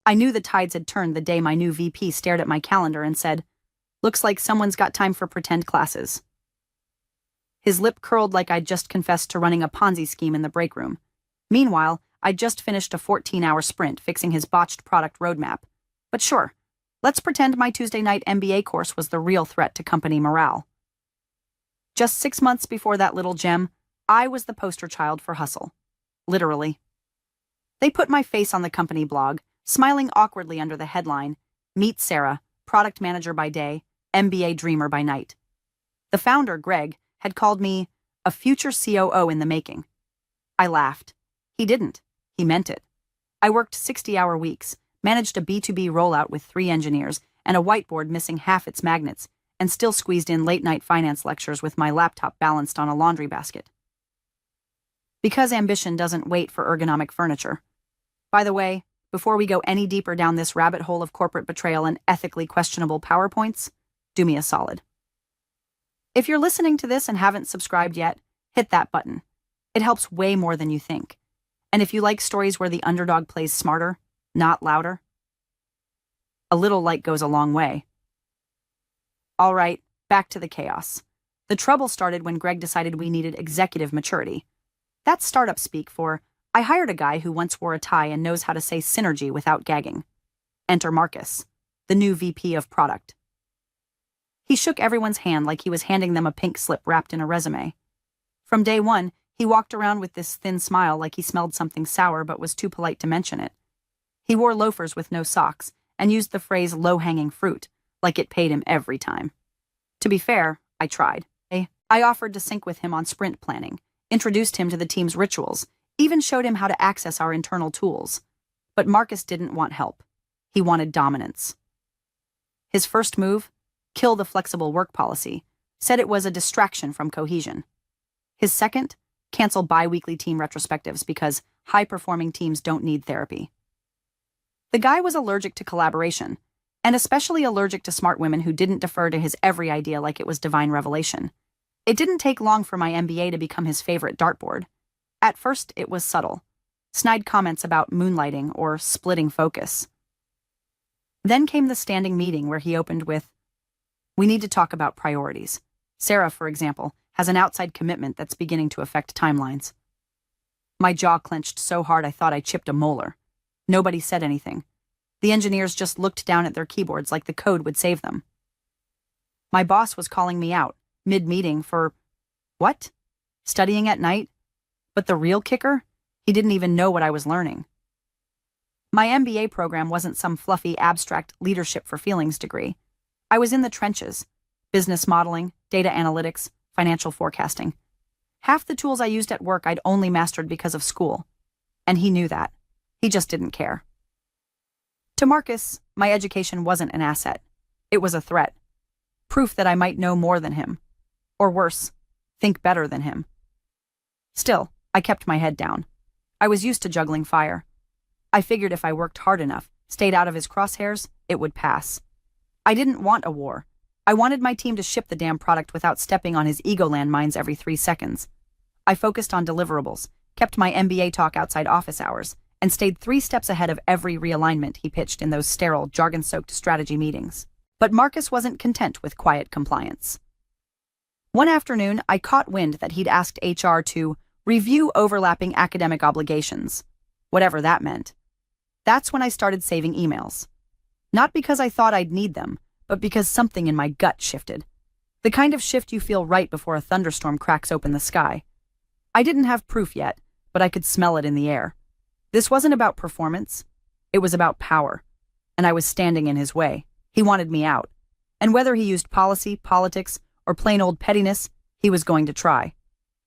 I knew the tides had turned the day my new VP stared at my calendar and said, "Looks like someone's got time for pretend classes." His lip curled like I'd just confessed to running a Ponzi scheme in the break room. Meanwhile, I'd just finished a 14-hour sprint fixing his botched product roadmap. But sure, let's pretend my Tuesday night MBA course was the real threat to company morale. Just 6 months before that little gem, I was the poster child for hustle. Literally. They put my face on the company blog, smiling awkwardly under the headline, "Meet Sarah, product manager by day, MBA dreamer by night." The founder, Greg, had called me a future COO in the making. I laughed. He didn't. He meant it. I worked 60-hour weeks, managed a B2B rollout with 3 engineers and a whiteboard missing half its magnets, and still squeezed in late-night finance lectures with my laptop balanced on a laundry basket. Because ambition doesn't wait for ergonomic furniture. By the way, before we go any deeper down this rabbit hole of corporate betrayal and ethically questionable PowerPoints, do me a solid. If you're listening to this and haven't subscribed yet, hit that button. It helps way more than you think. And if you like stories where the underdog plays smarter, not louder, a little light goes a long way. All right, back to the chaos. The trouble started when Greg decided we needed executive maturity. That's startup speak for, I hired a guy who once wore a tie and knows how to say synergy without gagging. Enter Marcus, the new VP of product. He shook everyone's hand like he was handing them a pink slip wrapped in a resume. From day one, he walked around with this thin smile like he smelled something sour but was too polite to mention it. He wore loafers with no socks and used the phrase low-hanging fruit, like it paid him every time. To be fair, I tried. I offered to sync with him on sprint planning, introduced him to the team's rituals, even showed him how to access our internal tools. But Marcus didn't want help. He wanted dominance. His first move, kill the flexible work policy, said it was a distraction from cohesion. His second, cancel bi-weekly team retrospectives because high-performing teams don't need therapy. The guy was allergic to collaboration, and especially allergic to smart women who didn't defer to his every idea like it was divine revelation. It didn't take long for my MBA to become his favorite dartboard. At first, it was subtle. Snide comments about moonlighting or splitting focus. Then came the standing meeting where he opened with, "We need to talk about priorities. Sarah, for example, has an outside commitment that's beginning to affect timelines." My jaw clenched so hard I thought I chipped a molar. Nobody said anything. The engineers just looked down at their keyboards like the code would save them. My boss was calling me out, mid-meeting, for, what? Studying at night? But the real kicker? He didn't even know what I was learning. My MBA program wasn't some fluffy, abstract leadership for feelings degree. I was in the trenches. Business modeling, data analytics, financial forecasting. Half the tools I used at work I'd only mastered because of school. And he knew that. He just didn't care. To Marcus, my education wasn't an asset. It was a threat. Proof that I might know more than him. Or worse, think better than him. Still, I kept my head down. I was used to juggling fire. I figured if I worked hard enough, stayed out of his crosshairs, it would pass. I didn't want a war. I wanted my team to ship the damn product without stepping on his ego landmines every 3 seconds. I focused on deliverables, kept my MBA talk outside office hours, and stayed 3 steps ahead of every realignment he pitched in those sterile, jargon-soaked strategy meetings. But Marcus wasn't content with quiet compliance. One afternoon, I caught wind that he'd asked HR to review overlapping academic obligations, whatever that meant. That's when I started saving emails. Not because I thought I'd need them, but because something in my gut shifted. The kind of shift you feel right before a thunderstorm cracks open the sky. I didn't have proof yet, but I could smell it in the air. This wasn't about performance. It was about power. And I was standing in his way. He wanted me out. And whether he used policy, politics, or plain old pettiness, he was going to try.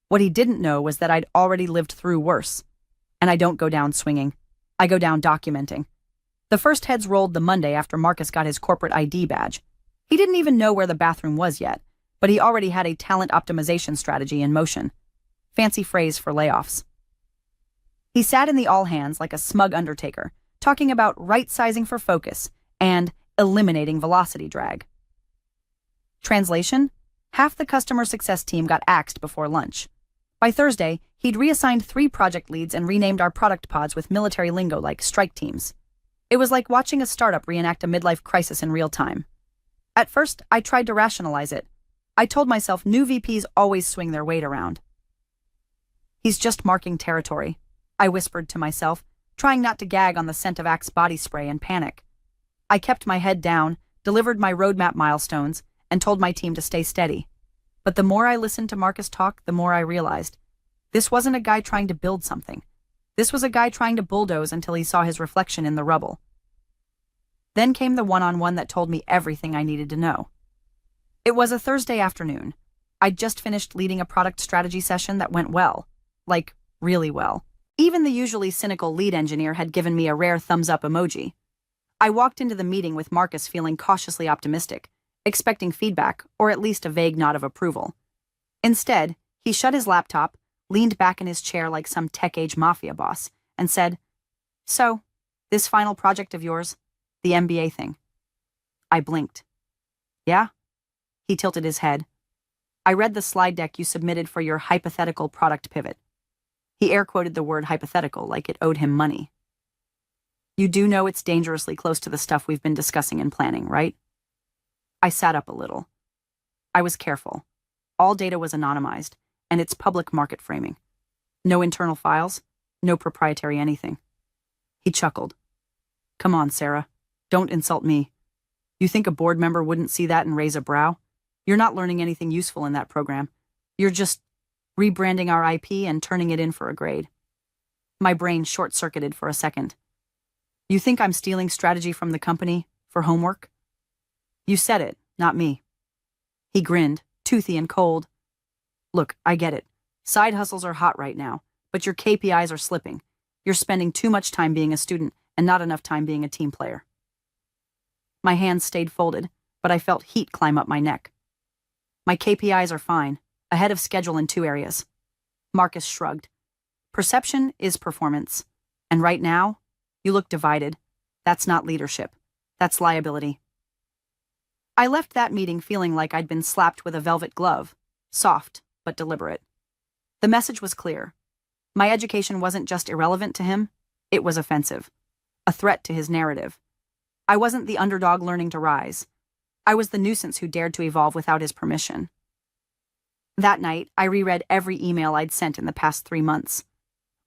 What he didn't know was that I'd already lived through worse. And I don't go down swinging. I go down documenting. The first heads rolled the Monday after Marcus got his corporate ID badge. He didn't even know where the bathroom was yet, but he already had a talent optimization strategy in motion. Fancy phrase for layoffs. He sat in the all-hands like a smug undertaker, talking about right-sizing for focus and eliminating velocity drag. Translation? Half the customer success team got axed before lunch. By Thursday, he'd reassigned 3 project leads and renamed our product pods with military lingo like strike teams. It was like watching a startup reenact a midlife crisis in real time. At first, I tried to rationalize it. I told myself new VPs always swing their weight around. He's just marking territory, I whispered to myself, trying not to gag on the scent of Axe body spray and panic. I kept my head down, delivered my roadmap milestones, and told my team to stay steady. But the more I listened to Marcus talk, the more I realized this wasn't a guy trying to build something. This was a guy trying to bulldoze until he saw his reflection in the rubble. Then came the one-on-one that told me everything I needed to know. It was a Thursday afternoon. I'd just finished leading a product strategy session that went well. Like, really well. Even the usually cynical lead engineer had given me a rare thumbs-up emoji. I walked into the meeting with Marcus feeling cautiously optimistic, expecting feedback, or at least a vague nod of approval. Instead, he shut his laptop, leaned back in his chair like some tech-age mafia boss, and said, "So, this final project of yours, the MBA thing." I blinked. "Yeah?" He tilted his head. "I read the slide deck you submitted for your hypothetical product pivot." He air-quoted the word hypothetical like it owed him money. "You do know it's dangerously close to the stuff we've been discussing and planning, right?" I sat up a little. I was careful. All data was anonymized, and it's public market framing. No internal files, no proprietary anything. He chuckled. "Come on, Sarah. Don't insult me. You think a board member wouldn't see that and raise a brow? You're not learning anything useful in that program. You're just rebranding our IP and turning it in for a grade." My brain short-circuited for a second. "You think I'm stealing strategy from the company for homework?" "You said it, not me." He grinned, toothy and cold. "Look, I get it. Side hustles are hot right now, but your KPIs are slipping. You're spending too much time being a student and not enough time being a team player." My hands stayed folded, but I felt heat climb up my neck. "My KPIs are fine, ahead of schedule in 2 areas." Marcus shrugged. "Perception is performance. And right now, you look divided. That's not leadership. That's liability." I left that meeting feeling like I'd been slapped with a velvet glove, soft but deliberate. The message was clear. My education wasn't just irrelevant to him, it was offensive, a threat to his narrative. I wasn't the underdog learning to rise. I was the nuisance who dared to evolve without his permission. That night, I reread every email I'd sent in the past 3 months.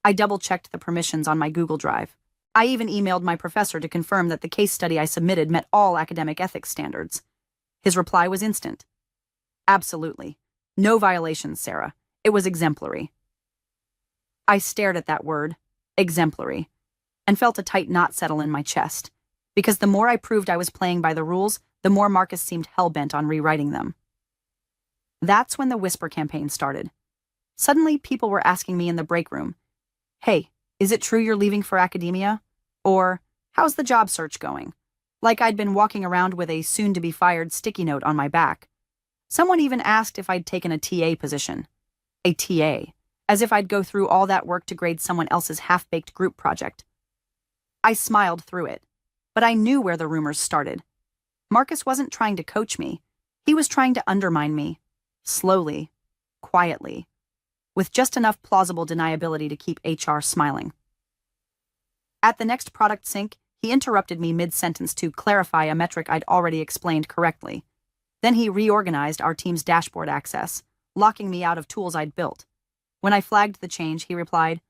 I double-checked the permissions on my Google Drive. I even emailed my professor to confirm that the case study I submitted met all academic ethics standards. His reply was instant. "Absolutely. No violations, Sarah. It was exemplary." I stared at that word, exemplary, and felt a tight knot settle in my chest, because the more I proved I was playing by the rules, the more Marcus seemed hell-bent on rewriting them. That's when the whisper campaign started. Suddenly, people were asking me in the break room, "Hey, is it true you're leaving for academia?" Or, "How's the job search going?" Like I'd been walking around with a soon-to-be-fired sticky note on my back. Someone even asked if I'd taken a TA position. A TA, as if I'd go through all that work to grade someone else's half-baked group project. I smiled through it, but I knew where the rumors started. Marcus wasn't trying to coach me. He was trying to undermine me. Slowly, quietly, with just enough plausible deniability to keep HR smiling. At the next product sync, he interrupted me mid-sentence to clarify a metric I'd already explained correctly. Then he reorganized our team's dashboard access, locking me out of tools I'd built. When I flagged the change, he replied,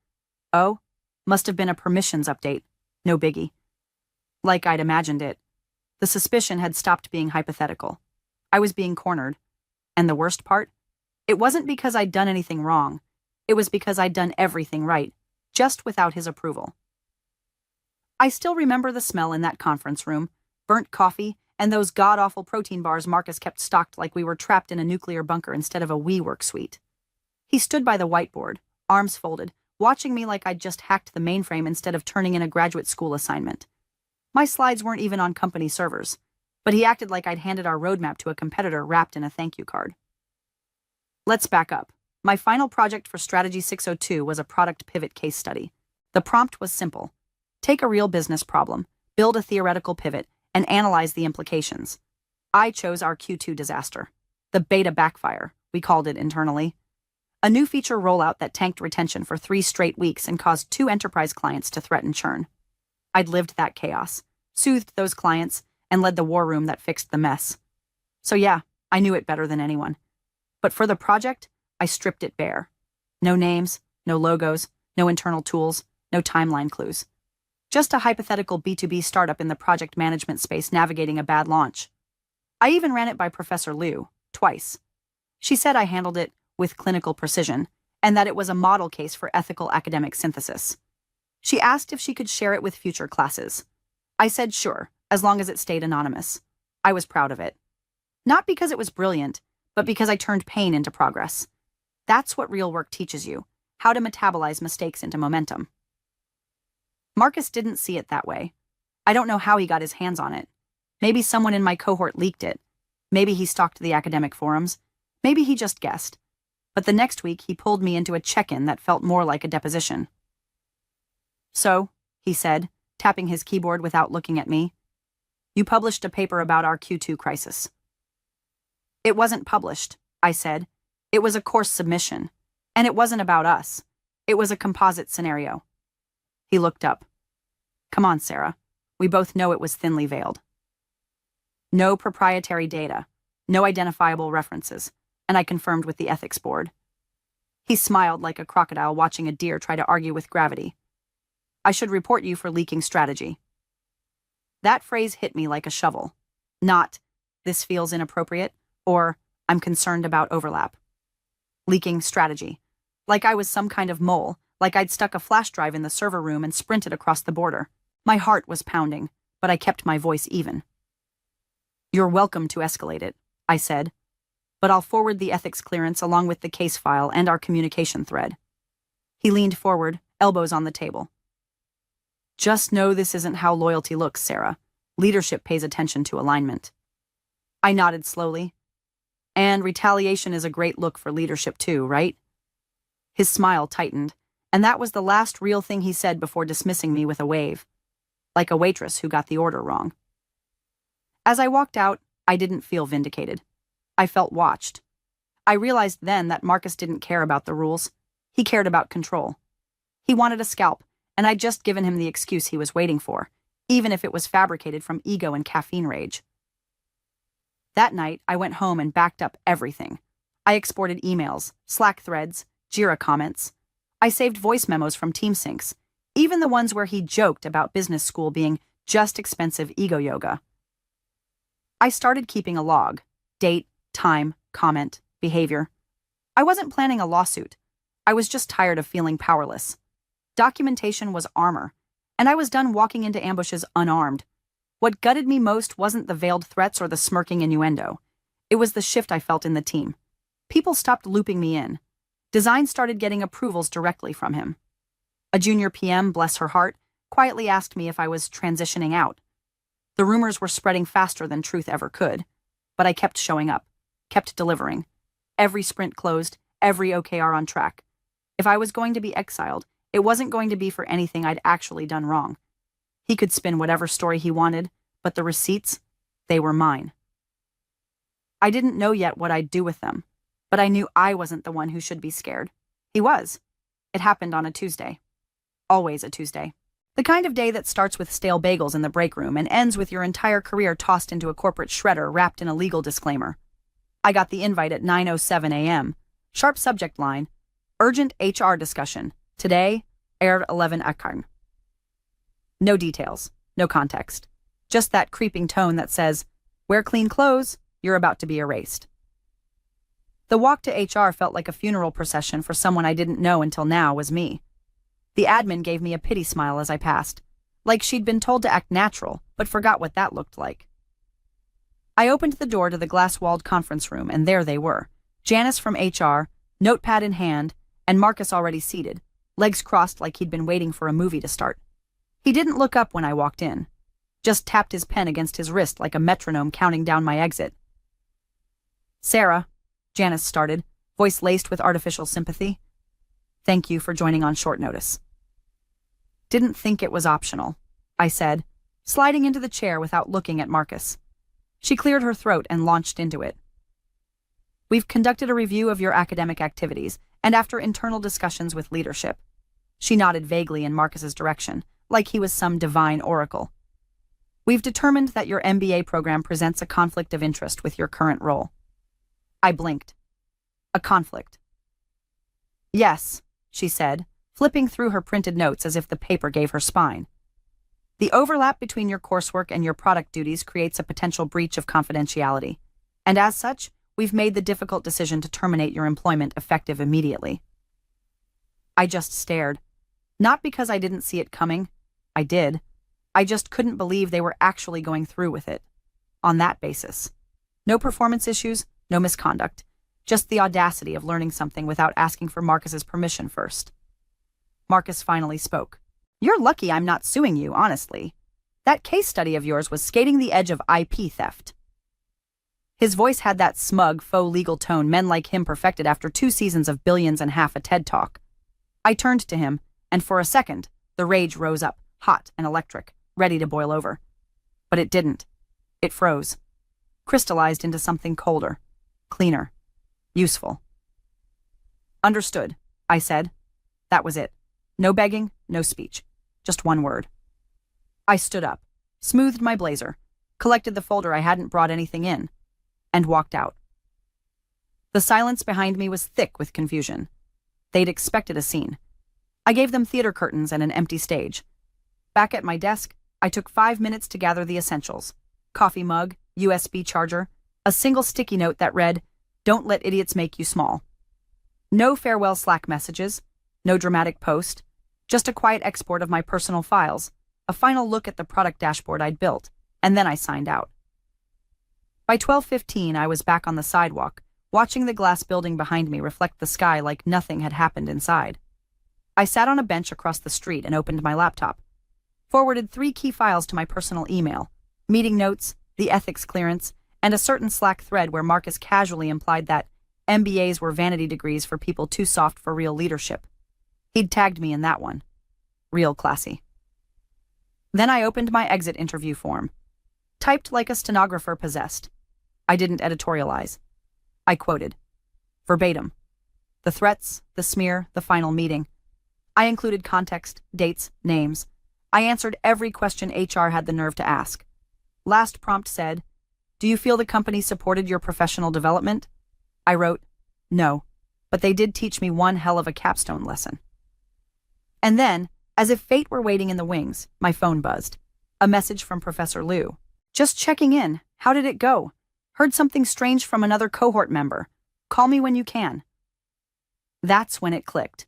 "Oh, must have been a permissions update. No biggie." Like I'd imagined it. The suspicion had stopped being hypothetical. I was being cornered. And the worst part? It wasn't because I'd done anything wrong. It was because I'd done everything right, just without his approval. I still remember the smell in that conference room, burnt coffee, and those god-awful protein bars Marcus kept stocked like we were trapped in a nuclear bunker instead of a WeWork suite. He stood by the whiteboard, arms folded, watching me like I'd just hacked the mainframe instead of turning in a graduate school assignment. My slides weren't even on company servers, but he acted like I'd handed our roadmap to a competitor wrapped in a thank you card. Let's back up. My final project for Strategy 602 was a product pivot case study. The prompt was simple. Take a real business problem, build a theoretical pivot, and analyze the implications. I chose our Q2 disaster. The beta backfire, we called it internally. A new feature rollout that tanked retention for 3 straight weeks and caused 2 enterprise clients to threaten churn. I'd lived that chaos, soothed those clients, and led the war room that fixed the mess. So yeah, I knew it better than anyone. But for the project, I stripped it bare. No names, no logos, no internal tools, no timeline clues. Just a hypothetical B2B startup in the project management space navigating a bad launch. I even ran it by Professor Liu, twice. She said I handled it with clinical precision, and that it was a model case for ethical academic synthesis. She asked if she could share it with future classes. I said sure, as long as it stayed anonymous. I was proud of it. Not because it was brilliant, but because I turned pain into progress. That's what real work teaches you, how to metabolize mistakes into momentum. Marcus didn't see it that way. I don't know how he got his hands on it. Maybe someone in my cohort leaked it. Maybe he stalked the academic forums. Maybe he just guessed. But the next week, he pulled me into a check-in that felt more like a deposition. So, he said, tapping his keyboard without looking at me, you published a paper about our Q2 crisis. It wasn't published, I said. It was a course submission. And it wasn't about us. It was a composite scenario. He looked up. Come on, Sarah. We both know it was thinly veiled. No proprietary data, no identifiable references, and I confirmed with the ethics board. He smiled like a crocodile watching a deer try to argue with gravity. I should report you for leaking strategy. That phrase hit me like a shovel. Not, this feels inappropriate, or I'm concerned about overlap. Leaking strategy. Like I was some kind of mole, like I'd stuck a flash drive in the server room and sprinted across the border. My heart was pounding, but I kept my voice even. You're welcome to escalate it, I said, but I'll forward the ethics clearance along with the case file and our communication thread. He leaned forward, elbows on the table. Just know this isn't how loyalty looks, Sarah. Leadership pays attention to alignment. I nodded slowly. And retaliation is a great look for leadership too, right? His smile tightened, and that was the last real thing he said before dismissing me with a wave, like a waitress who got the order wrong. As I walked out, I didn't feel vindicated. I felt watched. I realized then that Marcus didn't care about the rules. He cared about control. He wanted a scalp, and I'd just given him the excuse he was waiting for, even if it was fabricated from ego and caffeine rage. That night, I went home and backed up everything. I exported emails, Slack threads, Jira comments. I saved voice memos from TeamSyncs, even the ones where he joked about business school being just expensive ego yoga. I started keeping a log. Date, time, comment, behavior. I wasn't planning a lawsuit. I was just tired of feeling powerless. Documentation was armor, and I was done walking into ambushes unarmed. What gutted me most wasn't the veiled threats or the smirking innuendo. It was the shift I felt in the team. People stopped looping me in. Design started getting approvals directly from him. A junior PM, bless her heart, quietly asked me if I was transitioning out. The rumors were spreading faster than truth ever could, but I kept showing up, kept delivering. Every sprint closed, every OKR on track. If I was going to be exiled, it wasn't going to be for anything I'd actually done wrong. He could spin whatever story he wanted, but the receipts, they were mine. I didn't know yet what I'd do with them, but I knew I wasn't the one who should be scared. He was. It happened on a Tuesday. Always a Tuesday. The kind of day that starts with stale bagels in the break room and ends with your entire career tossed into a corporate shredder wrapped in a legal disclaimer. I got the invite at 9:07 a.m. Sharp subject line, urgent HR discussion. Today, Air 11 Akkarn. No details, no context. Just that creeping tone that says, wear clean clothes, you're about to be erased. The walk to HR felt like a funeral procession for someone I didn't know until now was me. The admin gave me a pity smile as I passed, like she'd been told to act natural, but forgot what that looked like. I opened the door to the glass-walled conference room, and there they were, Janice from HR, notepad in hand, and Marcus already seated, legs crossed like he'd been waiting for a movie to start. He didn't look up when I walked in, just tapped his pen against his wrist like a metronome counting down my exit. Sarah, Janice started, voice laced with artificial sympathy. Thank you for joining on short notice. Didn't think it was optional, I said, sliding into the chair without looking at Marcus. She cleared her throat and launched into it. We've conducted a review of your academic activities, and after internal discussions with leadership. She nodded vaguely in Marcus's direction, like he was some divine oracle. We've determined that your MBA program presents a conflict of interest with your current role. I blinked. A conflict. Yes, she said, flipping through her printed notes as if the paper gave her spine. The overlap between your coursework and your product duties creates a potential breach of confidentiality, and as such, we've made the difficult decision to terminate your employment effective immediately. I just stared. Not because I didn't see it coming. I did. I just couldn't believe they were actually going through with it. On that basis. No performance issues, no misconduct. Just the audacity of learning something without asking for Marcus's permission first. Marcus finally spoke. You're lucky I'm not suing you, honestly. That case study of yours was skating the edge of IP theft. His voice had that smug, faux legal tone men like him perfected after 2 seasons of Billions and Half a TED Talk. I turned to him, and for a second, the rage rose up, hot and electric, ready to boil over. But it didn't. It froze. Crystallized into something colder, cleaner, useful. Understood, I said. That was it. No begging, no speech. Just one word. I stood up, smoothed my blazer, collected the folder I hadn't brought anything in, and walked out. The silence behind me was thick with confusion. They'd expected a scene. I gave them theater curtains and an empty stage. Back at my desk, I took 5 minutes to gather the essentials. Coffee mug, USB charger, a single sticky note that read, "Don't let idiots make you small." No farewell Slack messages, no dramatic post, just a quiet export of my personal files, a final look at the product dashboard I'd built, and then I signed out. By 12:15, I was back on the sidewalk, watching the glass building behind me reflect the sky like nothing had happened inside. I sat on a bench across the street and opened my laptop. Forwarded 3 key files to my personal email, meeting notes, the ethics clearance, and a certain Slack thread where Marcus casually implied that MBAs were vanity degrees for people too soft for real leadership. He'd tagged me in that one. Real classy. Then I opened my exit interview form. Typed like a stenographer possessed. I didn't editorialize. I quoted. Verbatim. The threats, the smear, the final meeting. I included context, dates, names. I answered every question HR had the nerve to ask. Last prompt said, "Do you feel the company supported your professional development?" I wrote, "No, but they did teach me one hell of a capstone lesson." And then, as if fate were waiting in the wings, my phone buzzed. A message from Professor Liu. "Just checking in. How did it go? Heard something strange from another cohort member. Call me when you can." That's when it clicked.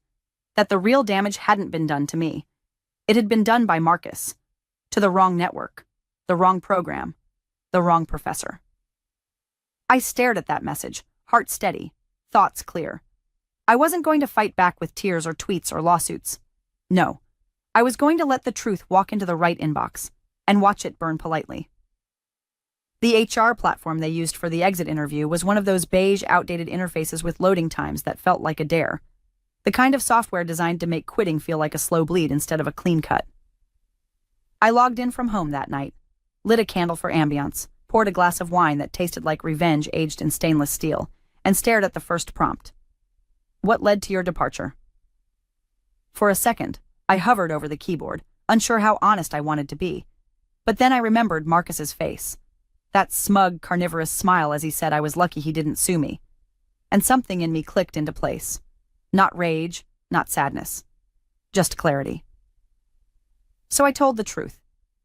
That the real damage hadn't been done to me. It had been done by Marcus. To the wrong network. The wrong program. The wrong professor. I stared at that message, heart steady, thoughts clear. I wasn't going to fight back with tears or tweets or lawsuits. No. I was going to let the truth walk into the right inbox and watch it burn politely. The HR platform they used for the exit interview was one of those beige, outdated interfaces with loading times that felt like a dare. The kind of software designed to make quitting feel like a slow bleed instead of a clean cut. I logged in from home that night, lit a candle for ambiance, poured a glass of wine that tasted like revenge aged in stainless steel, and stared at the first prompt. What led to your departure? For a second, I hovered over the keyboard, unsure how honest I wanted to be. But then I remembered Marcus's face. That smug, carnivorous smile as he said I was lucky he didn't sue me. And something in me clicked into place. Not rage, not sadness. Just clarity. So I told the truth.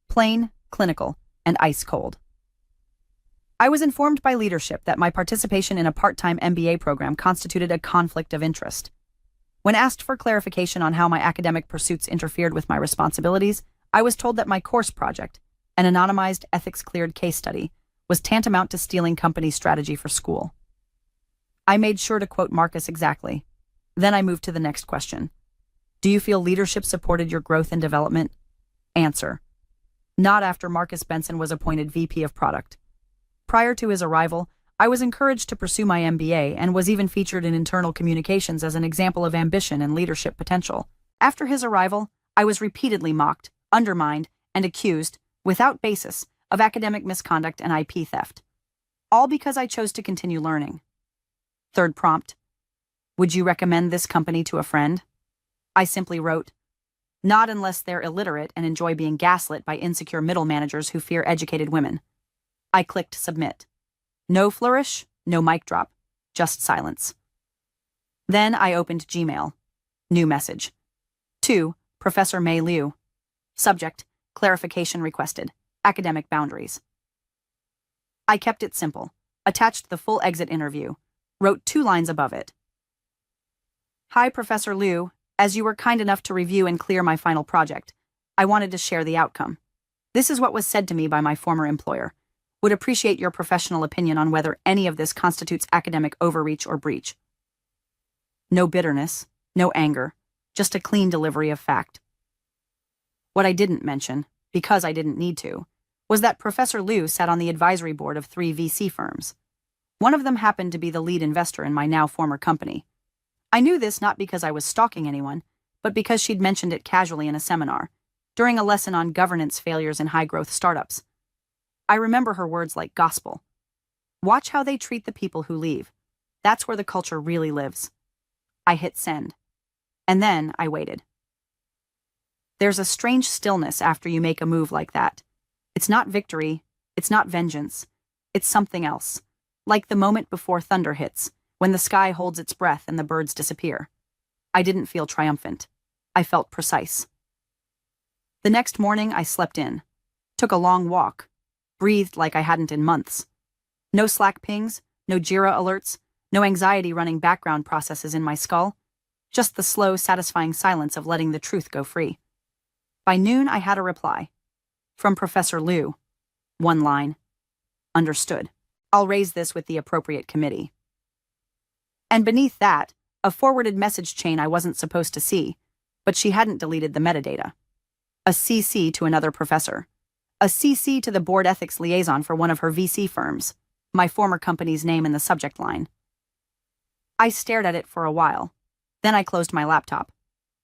Plain, clinical, and ice cold. I was informed by leadership that my participation in a part-time MBA program constituted a conflict of interest. When asked for clarification on how my academic pursuits interfered with my responsibilities, I was told that my course project, an anonymized, ethics-cleared case study, was tantamount to stealing company strategy for school. I made sure to quote Marcus exactly. Then I moved to the next question. Do you feel leadership supported your growth and development? Answer. Not after Marcus Benson was appointed VP of Product. Prior to his arrival, I was encouraged to pursue my MBA and was even featured in internal communications as an example of ambition and leadership potential. After his arrival, I was repeatedly mocked, undermined, and accused, without basis, of academic misconduct and IP theft. All because I chose to continue learning. Third prompt. Would you recommend this company to a friend? I simply wrote, Not unless they're illiterate and enjoy being gaslit by insecure middle managers who fear educated women. I clicked submit. No flourish, no mic drop, just silence. Then I opened Gmail. New message. To Professor Mei Liu. Subject, clarification requested. Academic boundaries. I kept it simple. Attached the full exit interview. Wrote 2 lines above it. Hi, Professor Liu. As you were kind enough to review and clear my final project, I wanted to share the outcome. This is what was said to me by my former employer. Would appreciate your professional opinion on whether any of this constitutes academic overreach or breach. No bitterness, no anger, just a clean delivery of fact. What I didn't mention, because I didn't need to, was that Professor Liu sat on the advisory board of 3 VC firms. One of them happened to be the lead investor in my now former company. I knew this not because I was stalking anyone, but because she'd mentioned it casually in a seminar, during a lesson on governance failures in high-growth startups. I remember her words like gospel. Watch how they treat the people who leave. That's where the culture really lives. I hit send. And then I waited. There's a strange stillness after you make a move like that. It's not victory. It's not vengeance. It's something else. Like the moment before thunder hits, when the sky holds its breath and the birds disappear. I didn't feel triumphant. I felt precise. The next morning, I slept in, took a long walk, breathed like I hadn't in months. No Slack pings, no Jira alerts, no anxiety running background processes in my skull, just the slow, satisfying silence of letting the truth go free. By noon, I had a reply. From Professor Liu. 1 line. Understood. I'll raise this with the appropriate committee. And beneath that, a forwarded message chain I wasn't supposed to see, but she hadn't deleted the metadata. A CC to another professor. A CC to the board ethics liaison for one of her VC firms. My former company's name in the subject line. I stared at it for a while. Then I closed my laptop.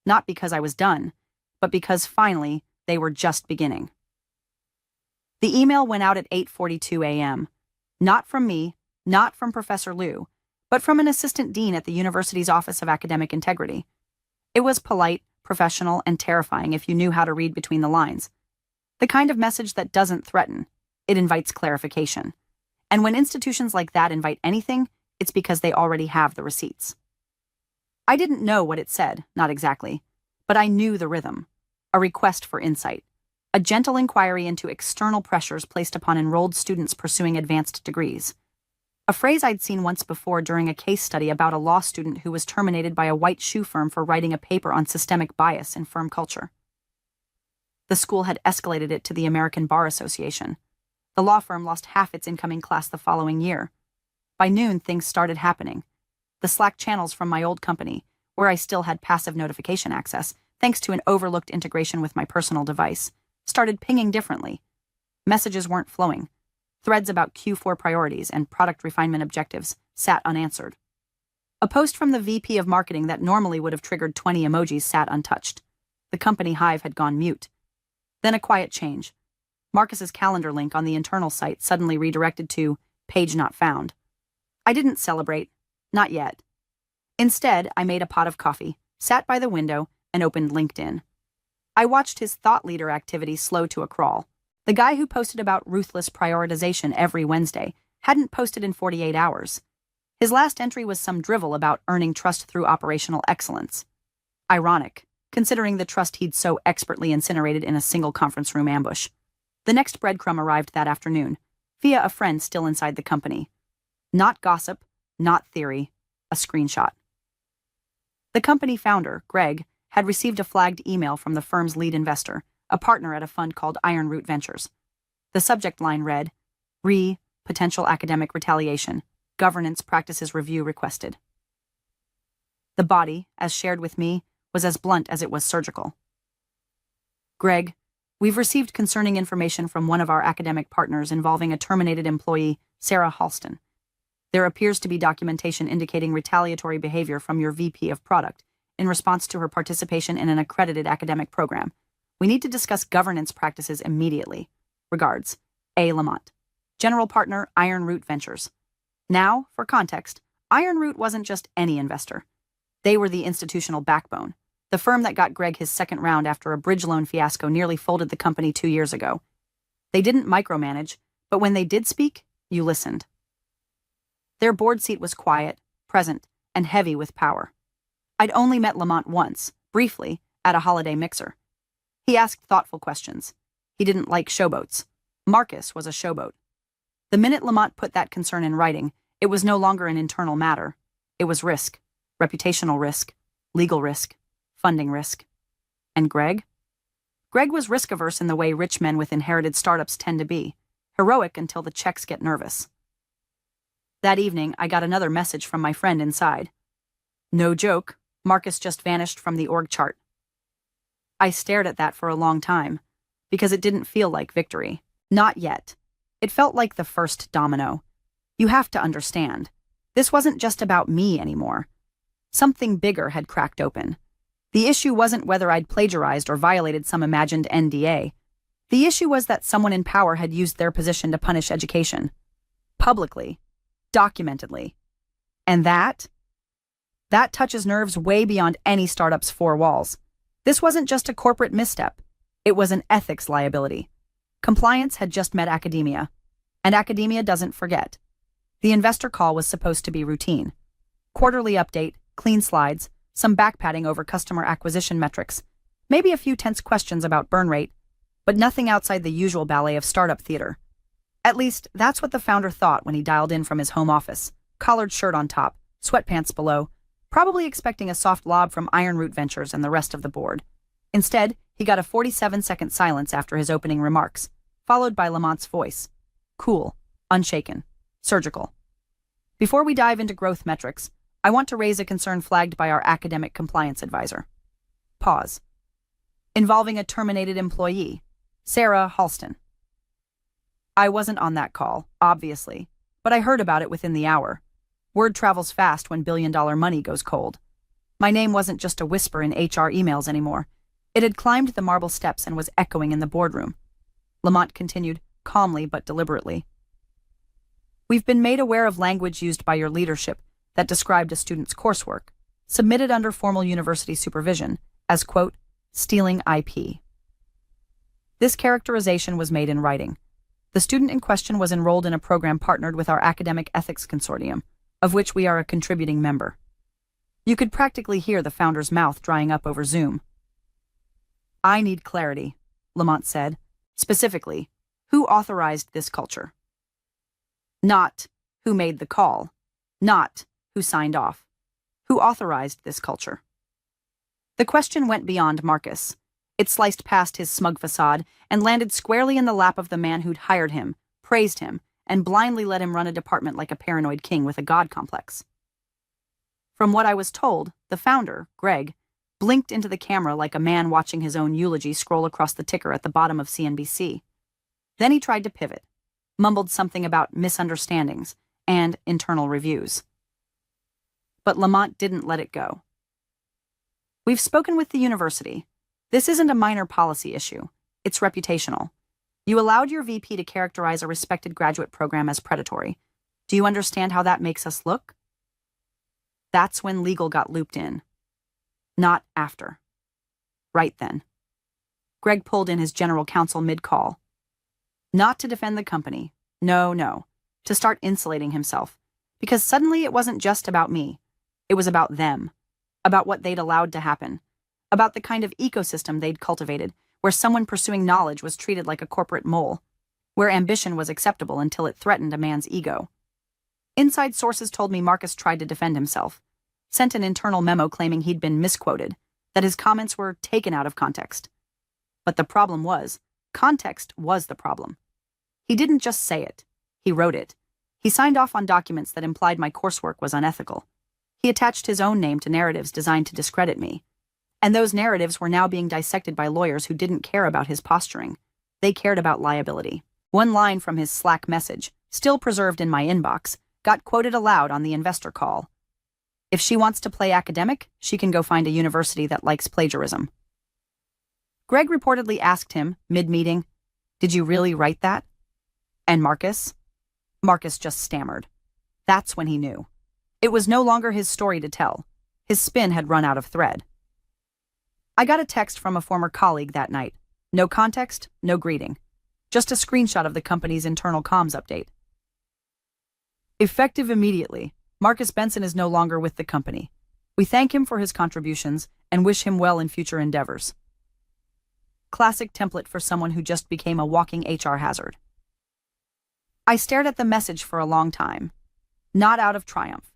Not because I was done, but because finally they were just beginning. The email went out at 8:42 a.m. Not from me, not from Professor Liu, but from an assistant dean at the university's Office of Academic Integrity. It was polite, professional, and terrifying if you knew how to read between the lines. The kind of message that doesn't threaten. It invites clarification. And when institutions like that invite anything, it's because they already have the receipts. I didn't know what it said, not exactly, but I knew the rhythm. A request for insight. A gentle inquiry into external pressures placed upon enrolled students pursuing advanced degrees. A phrase I'd seen once before during a case study about a law student who was terminated by a white shoe firm for writing a paper on systemic bias in firm culture. The school had escalated it to the American Bar Association. The law firm lost half its incoming class the following year. By noon, things started happening. The Slack channels from my old company, where I still had passive notification access, thanks to an overlooked integration with my personal device, started pinging differently. Messages weren't flowing. Threads about Q4 priorities and product refinement objectives sat unanswered. A post from the VP of marketing that normally would have triggered 20 emojis sat untouched. The company hive had gone mute. Then a quiet change. Marcus's calendar link on the internal site suddenly redirected to page not found. I didn't celebrate. Not yet. Instead, I made a pot of coffee, sat by the window, and opened LinkedIn. I watched his thought leader activity slow to a crawl. The guy who posted about ruthless prioritization every Wednesday hadn't posted in 48 hours. His last entry was some drivel about earning trust through operational excellence. Ironic, considering the trust he'd so expertly incinerated in a single conference room ambush. The next breadcrumb arrived that afternoon, via a friend still inside the company. Not gossip, not theory, a screenshot. The company founder, Greg, had received a flagged email from the firm's lead investor, a partner at a fund called Iron Ventures. The subject line read, Potential academic retaliation, governance practices review requested. The body, as shared with me, was as blunt as it was surgical. Greg, we've received concerning information from one of our academic partners involving a terminated employee, Sarah Halston. There appears to be documentation indicating retaliatory behavior from your VP of product in response to her participation in an accredited academic program. We need to discuss governance practices immediately. Regards, A. Lamont. General Partner, Iron Ventures. Now, for context, Iron wasn't just any investor. They were the institutional backbone. The firm that got Greg his second round after a bridge loan fiasco nearly folded the company 2 years ago. They didn't micromanage, but when they did speak, you listened. Their board seat was quiet, present, and heavy with power. I'd only met Lamont once, briefly, at a holiday mixer. He asked thoughtful questions. He didn't like showboats. Marcus was a showboat. The minute Lamont put that concern in writing, it was no longer an internal matter. It was risk, reputational risk, legal risk, funding risk. And Greg? Greg was risk-averse in the way rich men with inherited startups tend to be, heroic until the checks get nervous. That evening, I got another message from my friend inside. No joke, Marcus just vanished from the org chart. I stared at that for a long time, because it didn't feel like victory. Not yet. It felt like the first domino. You have to understand. This wasn't just about me anymore. Something bigger had cracked open. The issue wasn't whether I'd plagiarized or violated some imagined NDA. The issue was that someone in power had used their position to punish education. Publicly. Documentedly. And that touches nerves way beyond any startup's four walls. This wasn't just a corporate misstep. It was an ethics liability. Compliance had just met academia. And academia doesn't forget. The investor call was supposed to be routine. Quarterly update, clean slides, some backpatting over customer acquisition metrics, maybe a few tense questions about burn rate, but nothing outside the usual ballet of startup theater. At least, that's what the founder thought when he dialed in from his home office, collared shirt on top, sweatpants below, probably expecting a soft lob from Ironroot Ventures and the rest of the board. Instead, he got a 47-second silence after his opening remarks, followed by Lamont's voice. Cool, unshaken, surgical. Before we dive into growth metrics, I want to raise a concern flagged by our academic compliance advisor. Pause. Involving a terminated employee, Sarah Halston. I wasn't on that call, obviously, but I heard about it within the hour. Word travels fast when billion-dollar money goes cold. My name wasn't just a whisper in HR emails anymore. It had climbed the marble steps and was echoing in the boardroom. Lamont continued, calmly but deliberately. We've been made aware of language used by your leadership that described a student's coursework, submitted under formal university supervision, as, quote, stealing IP. This characterization was made in writing. The student in question was enrolled in a program partnered with our Academic Ethics Consortium, of which we are a contributing member. You could practically hear the founder's mouth drying up over Zoom. I need clarity, Lamont said. Specifically, who authorized this culture? Not who made the call. Not who signed off. Who authorized this culture? The question went beyond Marcus. It sliced past his smug facade and landed squarely in the lap of the man who'd hired him, praised him, and blindly let him run a department like a paranoid king with a god complex. From what I was told, the founder, Greg, blinked into the camera like a man watching his own eulogy scroll across the ticker at the bottom of CNBC. Then he tried to pivot, mumbled something about misunderstandings and internal reviews. But Lamont didn't let it go. We've spoken with the university. This isn't a minor policy issue. It's reputational. You allowed your VP to characterize a respected graduate program as predatory. Do you understand how that makes us look? That's when legal got looped in. Not after. Right then. Greg pulled in his general counsel mid-call. Not to defend the company. No. To start insulating himself. Because suddenly it wasn't just about me. It was about them. About what they'd allowed to happen. About the kind of ecosystem they'd cultivated, where someone pursuing knowledge was treated like a corporate mole. Where ambition was acceptable until it threatened a man's ego. Inside sources told me Marcus tried to defend himself. Sent an internal memo claiming he'd been misquoted, that his comments were taken out of context. But the problem was, context was the problem. He didn't just say it. He wrote it. He signed off on documents that implied my coursework was unethical. He attached his own name to narratives designed to discredit me. And those narratives were now being dissected by lawyers who didn't care about his posturing. They cared about liability. One line from his Slack message, still preserved in my inbox, got quoted aloud on the investor call. If she wants to play academic, she can go find a university that likes plagiarism. Greg reportedly asked him, mid-meeting, "Did you really write that?" And Marcus? Marcus just stammered. That's when he knew. It was no longer his story to tell. His spin had run out of thread. I got a text from a former colleague that night. No context, no greeting. Just a screenshot of the company's internal comms update. Effective immediately, Marcus Benson is no longer with the company. We thank him for his contributions and wish him well in future endeavors. Classic template for someone who just became a walking HR hazard. I stared at the message for a long time. Not out of triumph,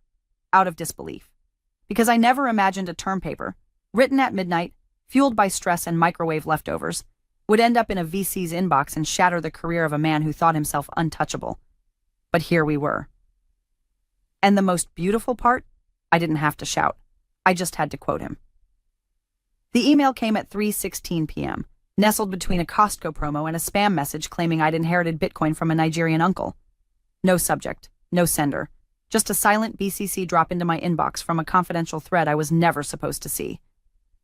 out of disbelief. Because I never imagined a term paper, written at midnight, fueled by stress and microwave leftovers, would end up in a VC's inbox and shatter the career of a man who thought himself untouchable. But here we were. And the most beautiful part? I didn't have to shout. I just had to quote him. The email came at 3:16 p.m., nestled between a Costco promo and a spam message claiming I'd inherited Bitcoin from a Nigerian uncle. No subject, no sender, just a silent BCC drop into my inbox from a confidential thread I was never supposed to see.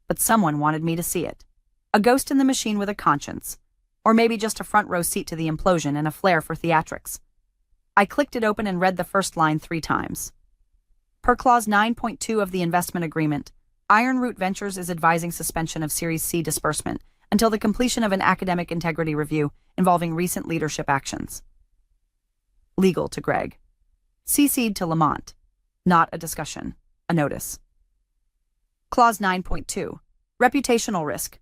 But someone wanted me to see it. A ghost in the machine with a conscience. Or maybe just a front row seat to the implosion and a flair for theatrics. I clicked it open and read the first line 3 times. Per Clause 9.2 of the investment agreement, Ironroot Ventures is advising suspension of Series C disbursement until the completion of an academic integrity review involving recent leadership actions. Legal to Greg. CC'd to Lamont. Not a discussion. A notice. Clause 9.2. Reputational risk.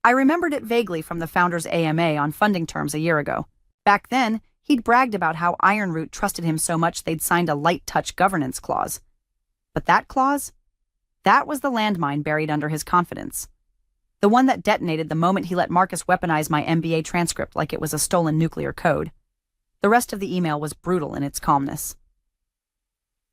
I remembered it vaguely from the founder's AMA on funding terms a year ago. Back then, he'd bragged about how Ironroot trusted him so much they'd signed a light-touch governance clause. But that clause? That was the landmine buried under his confidence. The one that detonated the moment he let Marcus weaponize my MBA transcript like it was a stolen nuclear code. The rest of the email was brutal in its calmness.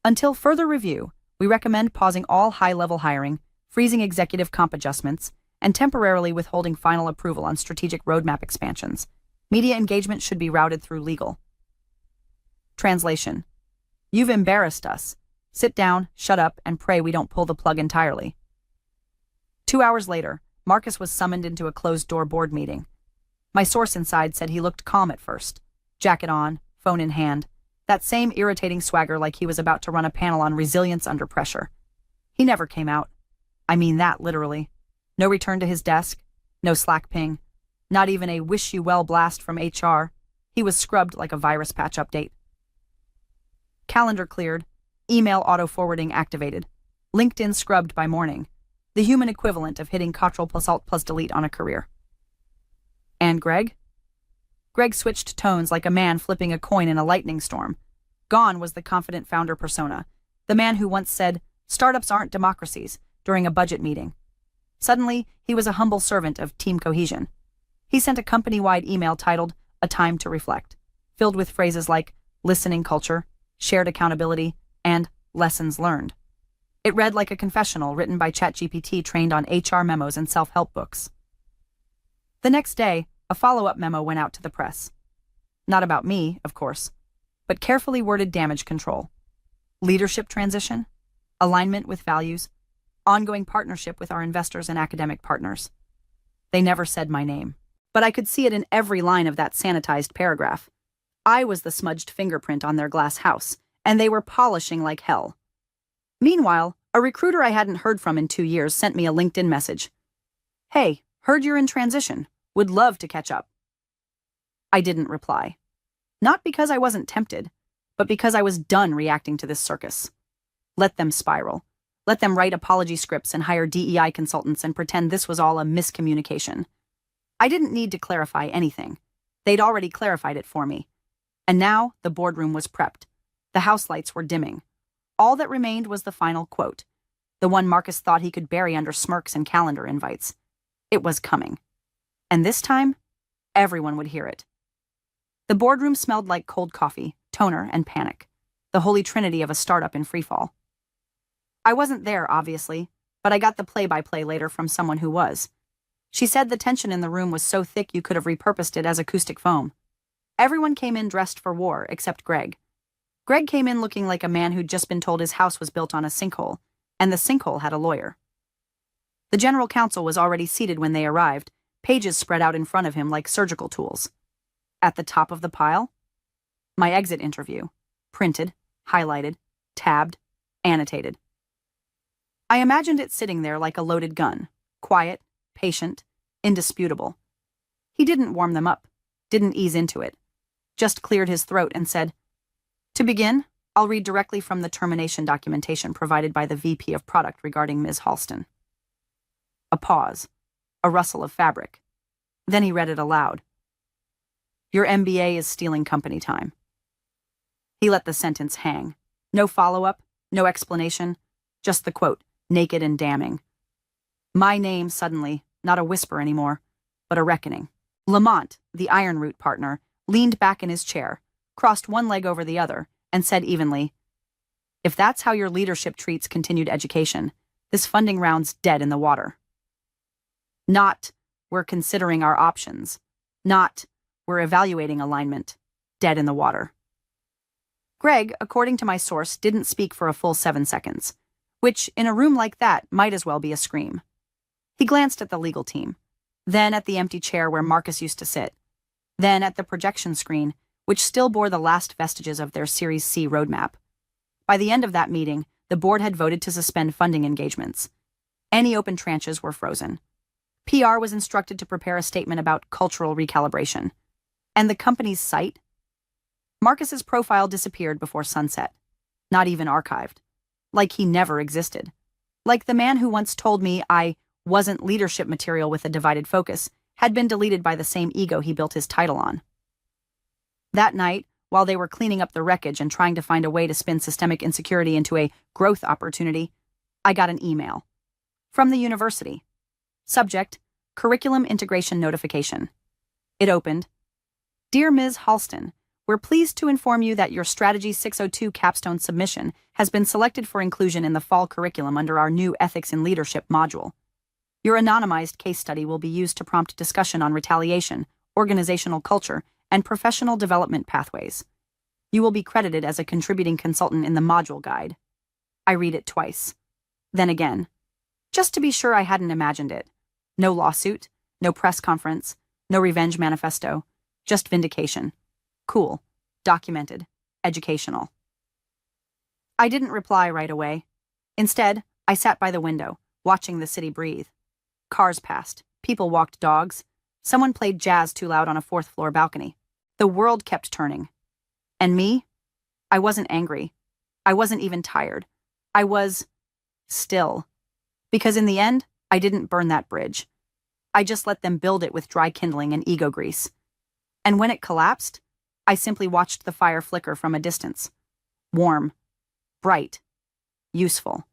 Until further review, we recommend pausing all high-level hiring, freezing executive comp adjustments, and temporarily withholding final approval on strategic roadmap expansions. Media engagement should be routed through legal. Translation. You've embarrassed us. Sit down, shut up, and pray we don't pull the plug entirely. 2 hours later, Marcus was summoned into a closed-door board meeting. My source inside said he looked calm at first. Jacket on, phone in hand. That same irritating swagger like he was about to run a panel on resilience under pressure. He never came out. I mean that literally. No return to his desk. No Slack ping. Not even a wish-you-well blast from HR. He was scrubbed like a virus patch update. Calendar cleared. Email auto-forwarding activated. LinkedIn scrubbed by morning. The human equivalent of hitting Ctrl+Alt+Delete on a career. And Greg? Greg switched tones like a man flipping a coin in a lightning storm. Gone was the confident founder persona, the man who once said, "Startups aren't democracies," during a budget meeting. Suddenly, he was a humble servant of team cohesion. He sent a company-wide email titled, "A Time to Reflect," filled with phrases like listening culture, shared accountability, and lessons learned. It read like a confessional written by ChatGPT trained on HR memos and self-help books. The next day, a follow-up memo went out to the press. Not about me, of course, but carefully worded damage control. Leadership transition, alignment with values, ongoing partnership with our investors and academic partners. They never said my name, but I could see it in every line of that sanitized paragraph. I was the smudged fingerprint on their glass house, and they were polishing like hell. Meanwhile, a recruiter I hadn't heard from in 2 years sent me a LinkedIn message. "Hey, heard you're in transition. Would love to catch up." I didn't reply. Not because I wasn't tempted, but because I was done reacting to this circus. Let them spiral. Let them write apology scripts and hire DEI consultants and pretend this was all a miscommunication. I didn't need to clarify anything. They'd already clarified it for me. And now the boardroom was prepped. The house lights were dimming. All that remained was the final quote, the one Marcus thought he could bury under smirks and calendar invites. It was coming. And this time, everyone would hear it. The boardroom smelled like cold coffee, toner, and panic, the holy trinity of a startup in freefall. I wasn't there, obviously, but I got the play-by-play later from someone who was. She said the tension in the room was so thick you could have repurposed it as acoustic foam. Everyone came in dressed for war, except Greg. Greg came in looking like a man who'd just been told his house was built on a sinkhole, and the sinkhole had a lawyer. The general counsel was already seated when they arrived, pages spread out in front of him like surgical tools. At the top of the pile, my exit interview, printed, highlighted, tabbed, annotated. I imagined it sitting there like a loaded gun, quiet, patient, indisputable. He didn't warm them up, didn't ease into it, just cleared his throat and said, "To begin, I'll read directly from the termination documentation provided by the VP of Product regarding Ms. Halston." A pause, a rustle of fabric. Then he read it aloud. "Your MBA is stealing company time." He let the sentence hang. No follow-up, no explanation, just the quote, naked and damning. My name suddenly, not a whisper anymore, but a reckoning. Lamont, the Iron Root partner, leaned back in his chair, crossed one leg over the other, and said evenly, "If that's how your leadership treats continued education, this funding round's dead in the water." Not, "We're considering our options." Not, "We're evaluating alignment." Dead in the water. Greg, according to my source, didn't speak for a full 7 seconds, which, in a room like that, might as well be a scream. He glanced at the legal team, then at the empty chair where Marcus used to sit, then at the projection screen, which still bore the last vestiges of their Series C roadmap. By the end of that meeting, the board had voted to suspend funding engagements. Any open tranches were frozen. PR was instructed to prepare a statement about cultural recalibration. And the company's site? Marcus's profile disappeared before sunset, not even archived. Like he never existed. Like the man who once told me I wasn't leadership material with a divided focus had been deleted by the same ego he built his title on. That night, while they were cleaning up the wreckage and trying to find a way to spin systemic insecurity into a growth opportunity, I got an email. From the university. Subject, Curriculum Integration Notification. It opened, "Dear Ms. Halston, we're pleased to inform you that your Strategy 602 capstone submission has been selected for inclusion in the fall curriculum under our new Ethics in Leadership module. Your anonymized case study will be used to prompt discussion on retaliation, organizational culture, and professional development pathways. You will be credited as a contributing consultant in the module guide." I read it twice. Then again. Just to be sure I hadn't imagined it. No lawsuit, no press conference, no revenge manifesto, just vindication. Cool, documented, educational. I didn't reply right away. Instead, I sat by the window, watching the city breathe. Cars passed, people walked dogs, someone played jazz too loud on a fourth-floor balcony. The world kept turning. And me? I wasn't angry. I wasn't even tired. I was still. Because in the end, I didn't burn that bridge. I just let them build it with dry kindling and ego grease. And when it collapsed, I simply watched the fire flicker from a distance. Warm, bright, useful.